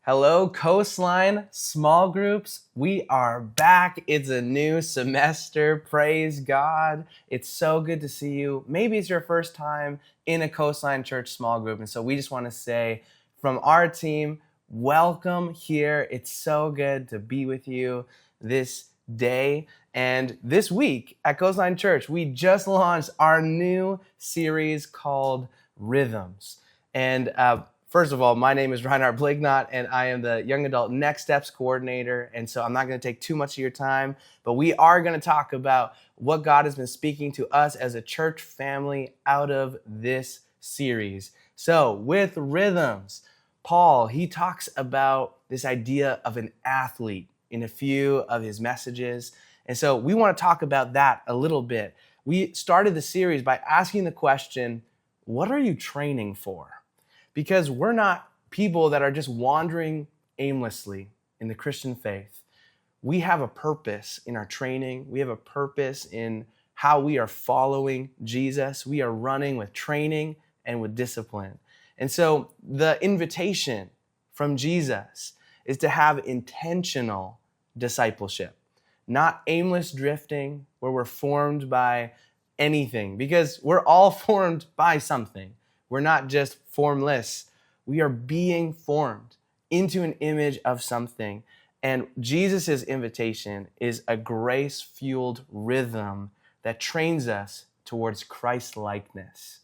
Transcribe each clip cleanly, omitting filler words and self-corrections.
Hello, Coastline small groups. We are back. It's a new semester. Praise God. It's so good to see you. Maybe it's your first time in a Coastline Church small group. And so we just want to say from our team, welcome here. It's so good to be with you this day. And this week at Coastline Church, we just launched our new series called Rhythms. And first of all, my name is Reinhart, and I am the Young Adult Next Steps Coordinator. And so I'm not going to take too much of your time, but we are going to talk about what God has been speaking to us as a church family out of this series. So with Rhythms, Paul, he talks about this idea of an athlete in a few of his messages. And so we want to talk about that a little bit. We started the series by asking the question, what are you training for? Because we're not people that are just wandering aimlessly in the Christian faith. We have a purpose in our training. We have a purpose in how we are following Jesus. We are running with training and with discipline. And so the invitation from Jesus is to have intentional discipleship, not aimless drifting where we're formed by anything, because we're all formed by something. We're not just formless. We are being formed into an image of something. And Jesus' invitation is a grace-fueled rhythm that trains us towards Christ-likeness.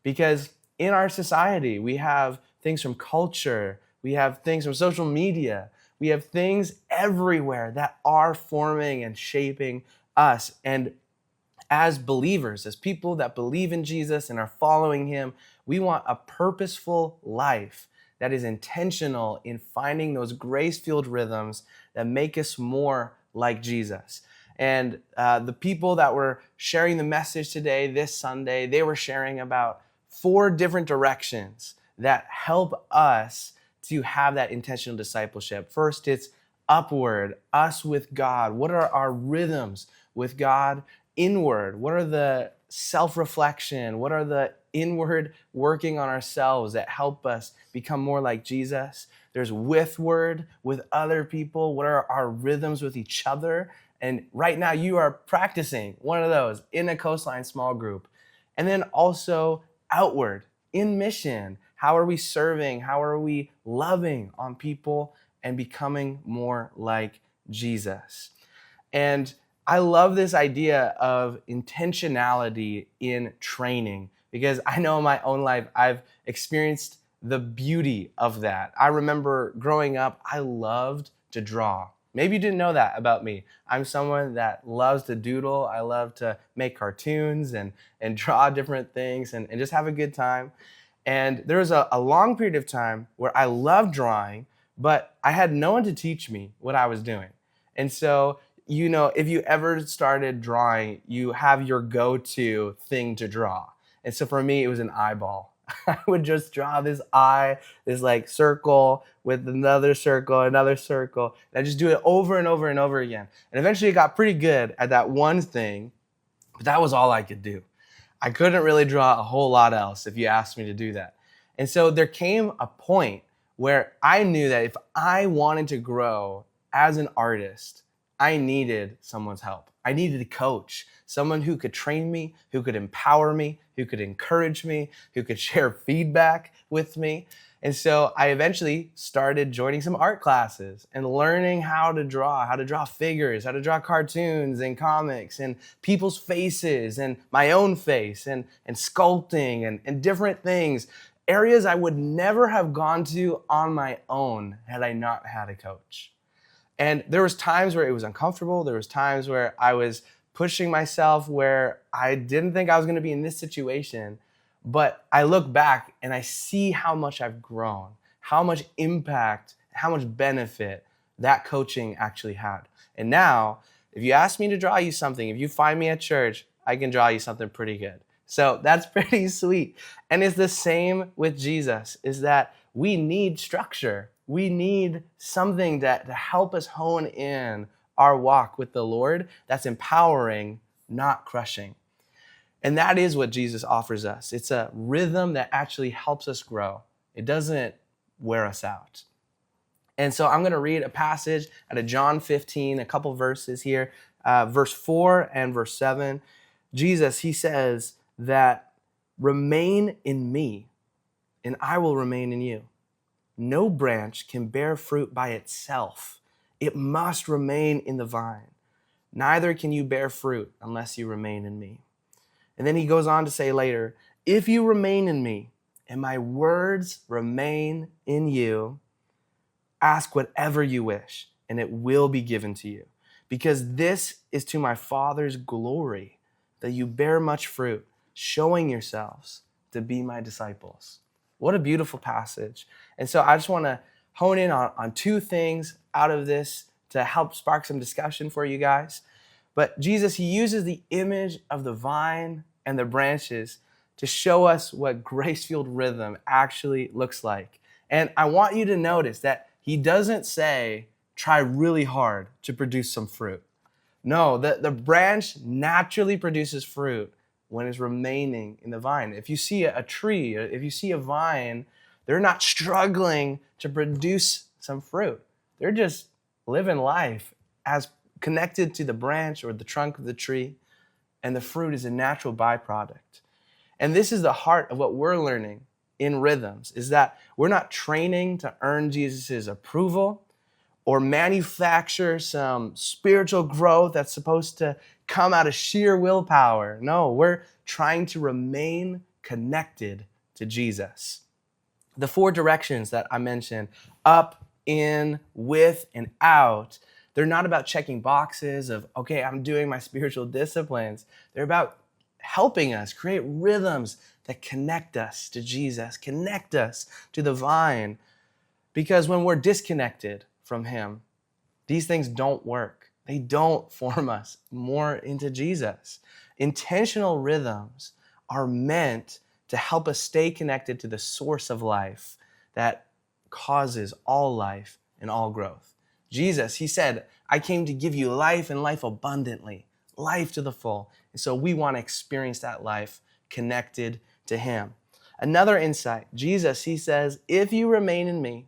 Because in our society, we have things from culture, we have things from social media, we have things everywhere that are forming and shaping us. And as believers, as people that believe in Jesus and are following him, we want a purposeful life that is intentional in finding those grace-fueled rhythms that make us more like Jesus. And the people that were sharing the message today, this Sunday, they were sharing about 4 different directions that help us to have that intentional discipleship. First, it's upward, us with God. What are our rhythms with God? Inward, what are the self-reflection? What are the inward working on ourselves that help us become more like Jesus? There's withward, with other people. What are our rhythms with each other? And right now you are practicing one of those in a Coastline small group. And then also outward, in mission. How are we serving? How are we loving on people and becoming more like Jesus? And I love this idea of intentionality in training because I know in my own life I've experienced the beauty of that. I remember growing up, I loved to draw. Maybe you didn't know that about me. I'm someone that loves to doodle. I love to make cartoons and draw different things and just have a good time. And there was a long period of time where I loved drawing, but I had no one to teach me what I was doing. And so you know, if you ever started drawing, you have your go-to thing to draw. And so for me, it was an eyeball. I would just draw this eye, this like circle with another circle, another circle. And I just do it over and over and over again. And eventually I got pretty good at that one thing, but that was all I could do. I couldn't really draw a whole lot else if you asked me to do that. And so there came a point where I knew that if I wanted to grow as an artist, I needed someone's help. I needed a coach, someone who could train me, who could empower me, who could encourage me, who could share feedback with me. And so I eventually started joining some art classes and learning how to draw figures, how to draw cartoons and comics and people's faces and my own face and sculpting and different things, areas I would never have gone to on my own had I not had a coach. And there was times where it was uncomfortable. There was times where I was pushing myself where I didn't think I was going to be in this situation. But I look back and I see how much I've grown, how much impact, how much benefit that coaching actually had. And now, if you ask me to draw you something, if you find me at church, I can draw you something pretty good. So that's pretty sweet. And it's the same with Jesus, is that we need structure. We need something to help us hone in our walk with the Lord that's empowering, not crushing. And that is what Jesus offers us. It's a rhythm that actually helps us grow. It doesn't wear us out. And so I'm going to read a passage out of John 15, a couple verses here, verse 4 and verse 7. Jesus, he says that remain in me and I will remain in you. No branch can bear fruit by itself. It must remain in the vine. Neither can you bear fruit unless you remain in me. And then he goes on to say later, if you remain in me and my words remain in you, ask whatever you wish and it will be given to you. Because this is to my Father's glory, that you bear much fruit, showing yourselves to be my disciples. What a beautiful passage. And so I just want to hone in on two things out of this to help spark some discussion for you guys. But Jesus, he uses the image of the vine and the branches to show us what grace-fueled rhythm actually looks like. And I want you to notice that he doesn't say, try really hard to produce some fruit. No, the branch naturally produces fruit when it's remaining in the vine. If you see a tree, if you see a vine, they're not struggling to produce some fruit. They're just living life as connected to the branch or the trunk of the tree, and the fruit is a natural byproduct. And this is the heart of what we're learning in rhythms, is that we're not training to earn Jesus' approval or manufacture some spiritual growth that's supposed to come out of sheer willpower. No, we're trying to remain connected to Jesus. The four directions that I mentioned, up, in, with, and out, they're not about checking boxes of, okay, I'm doing my spiritual disciplines. They're about helping us create rhythms that connect us to Jesus, connect us to the vine. Because when we're disconnected from him, these things don't work. They don't form us more into Jesus. Intentional rhythms are meant to help us stay connected to the source of life that causes all life and all growth. Jesus, he said, I came to give you life and life abundantly, life to the full. And so we want to experience that life connected to him. Another insight, Jesus, he says, if you remain in me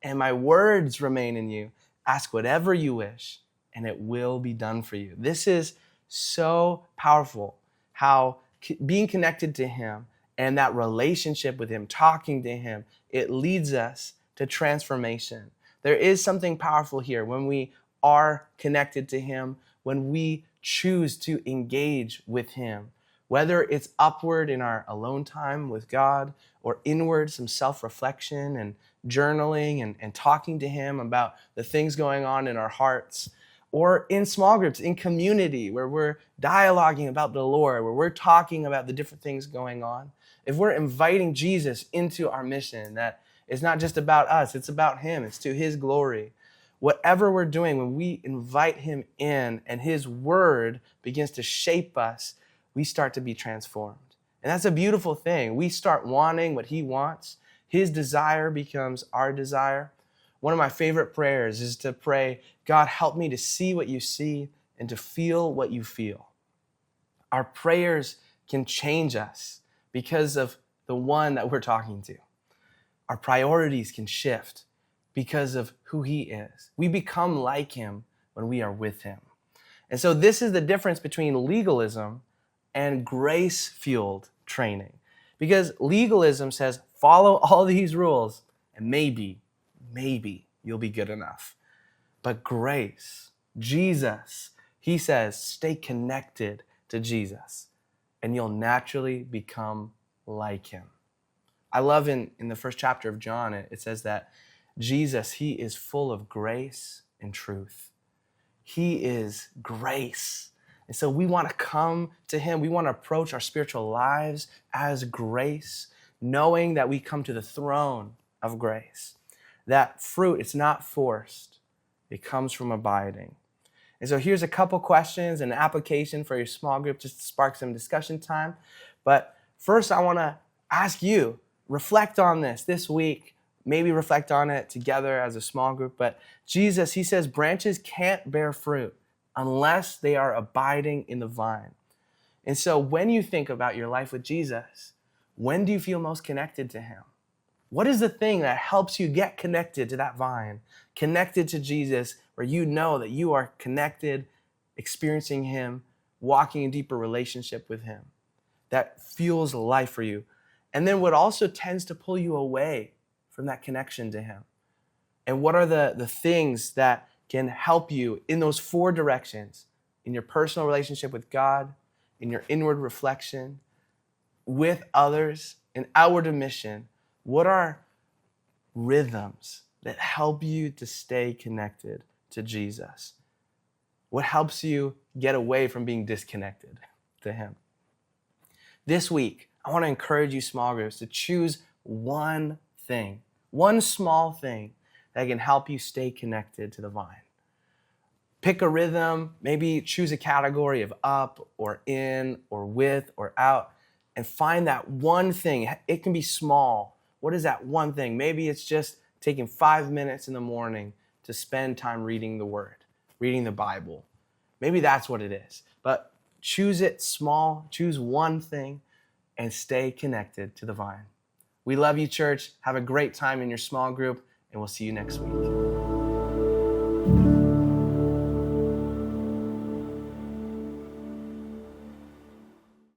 and my words remain in you, ask whatever you wish and it will be done for you. This is so powerful, how being connected to him and that relationship with him, talking to him, it leads us to transformation. There is something powerful here when we are connected to him, when we choose to engage with him, whether it's upward in our alone time with God or inward, some self-reflection and journaling and talking to him about the things going on in our hearts, or in small groups, in community, where we're dialoguing about the Lord, where we're talking about the different things going on. If we're inviting Jesus into our mission, that it's not just about us, it's about him, it's to his glory. Whatever we're doing, when we invite him in and his word begins to shape us, we start to be transformed. And that's a beautiful thing. We start wanting what he wants. His desire becomes our desire. One of my favorite prayers is to pray, God, help me to see what you see and to feel what you feel. Our prayers can change us because of the one that we're talking to. Our priorities can shift because of who he is. We become like him when we are with him. And so this is the difference between legalism and grace-fueled training. Because legalism says, follow all these rules and maybe you'll be good enough. But grace, Jesus, he says, stay connected to Jesus and you'll naturally become like him. I love in the first chapter of John, it says that Jesus, he is full of grace and truth. He is grace. And so we want to come to him. We want to approach our spiritual lives as grace, knowing that we come to the throne of grace. That fruit, it's not forced. It comes from abiding. And so here's a couple questions and an application for your small group just to spark some discussion time. But first, I want to ask you, reflect on this week. Maybe reflect on it together as a small group. But Jesus, he says branches can't bear fruit unless they are abiding in the vine. And so when you think about your life with Jesus, when do you feel most connected to him? What is the thing that helps you get connected to that vine, connected to Jesus, where you know that you are connected, experiencing him, walking in deeper relationship with him, that fuels life for you? And then what also tends to pull you away from that connection to him? And what are the things that can help you in those 4 directions, in your personal relationship with God, in your inward reflection, with others, in outward mission? What are rhythms that help you to stay connected to Jesus? What helps you get away from being disconnected to him? This week, I want to encourage you small groups to choose one thing, one small thing that can help you stay connected to the vine. Pick a rhythm, maybe choose a category of up or in or with or out, and find that one thing. It can be small. What is that one thing? Maybe it's just taking 5 minutes in the morning to spend time reading the Word, reading the Bible. Maybe that's what it is. But choose it small, choose one thing, and stay connected to the vine. We love you, church. Have a great time in your small group, and we'll see you next week.